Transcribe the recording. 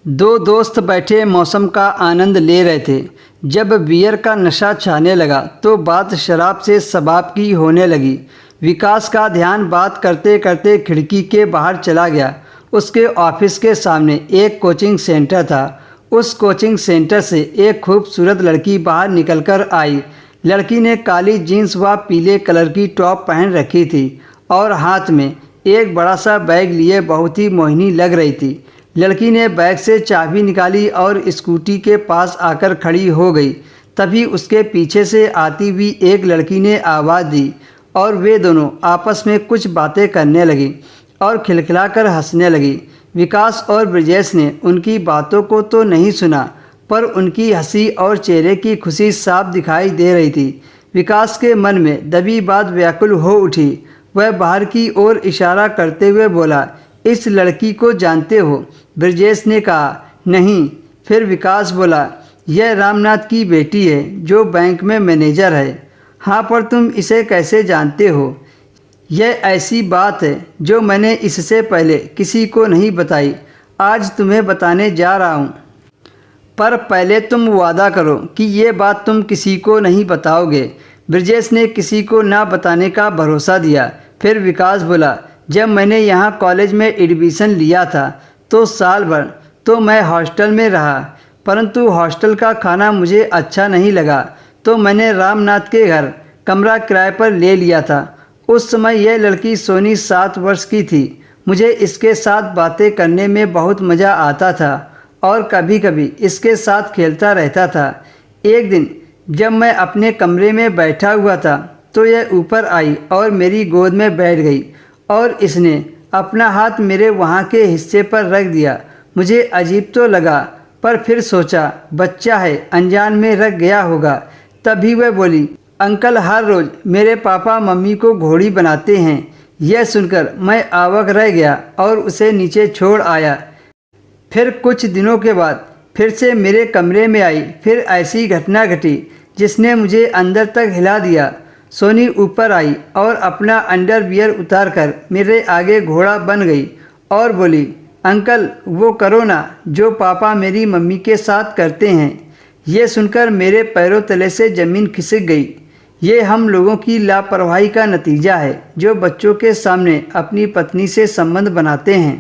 दो दोस्त बैठे मौसम का आनंद ले रहे थे। जब बियर का नशा छाने लगा तो बात शराब से सबाब की होने लगी। विकास का ध्यान बात करते करते खिड़की के बाहर चला गया। उसके ऑफिस के सामने एक कोचिंग सेंटर था। उस कोचिंग सेंटर से एक खूबसूरत लड़की बाहर निकलकर आई। लड़की ने काली जीन्स व पीले कलर की टॉप पहन रखी थी और हाथ में एक बड़ा सा बैग लिए बहुत ही मोहिनी लग रही थी। लड़की ने बैग से चाबी निकाली और स्कूटी के पास आकर खड़ी हो गई। तभी उसके पीछे से आती हुई एक लड़की ने आवाज़ दी और वे दोनों आपस में कुछ बातें करने लगी और खिलखिलाकर हंसने लगी। विकास और ब्रजेश ने उनकी बातों को तो नहीं सुना, पर उनकी हंसी और चेहरे की खुशी साफ दिखाई दे रही थी। विकास के मन में दबी बात व्याकुल हो उठी। वह बाहर की ओर इशारा करते हुए बोला, इस लड़की को जानते हो? ब्रजेश ने कहा, नहीं। फिर विकास बोला, यह रामनाथ की बेटी है जो बैंक में मैनेजर है। हाँ, पर तुम इसे कैसे जानते हो? यह ऐसी बात है जो मैंने इससे पहले किसी को नहीं बताई। आज तुम्हें बताने जा रहा हूँ, पर पहले तुम वादा करो कि ये बात तुम किसी को नहीं बताओगे। ब्रजेश ने किसी को ना बताने का भरोसा दिया। फिर विकास बोला, जब मैंने यहाँ कॉलेज में एडमिशन लिया था तो साल भर तो मैं हॉस्टल में रहा, परंतु हॉस्टल का खाना मुझे अच्छा नहीं लगा तो मैंने रामनाथ के घर कमरा किराए पर ले लिया था। उस समय यह लड़की सोनी 7 वर्ष की थी। मुझे इसके साथ बातें करने में बहुत मज़ा आता था और कभी कभी इसके साथ खेलता रहता था। एक दिन जब मैं अपने कमरे में बैठा हुआ था तो यह ऊपर आई और मेरी गोद में बैठ गई और इसने अपना हाथ मेरे वहाँ के हिस्से पर रख दिया। मुझे अजीब तो लगा, पर फिर सोचा बच्चा है, अनजान में रख गया होगा। तभी वह बोली, अंकल हर रोज़ मेरे पापा मम्मी को घोड़ी बनाते हैं। यह सुनकर मैं अवाक रह गया और उसे नीचे छोड़ आया। फिर कुछ दिनों के बाद फिर से मेरे कमरे में आई। फिर ऐसी घटना घटी जिसने मुझे अंदर तक हिला दिया। सोनी ऊपर आई और अपना अंडरवियर उतार कर मेरे आगे घोड़ा बन गई और बोली, अंकल वो करो ना जो पापा मेरी मम्मी के साथ करते हैं। ये सुनकर मेरे पैरों तले से ज़मीन खिसक गई। ये हम लोगों की लापरवाही का नतीजा है जो बच्चों के सामने अपनी पत्नी से संबंध बनाते हैं।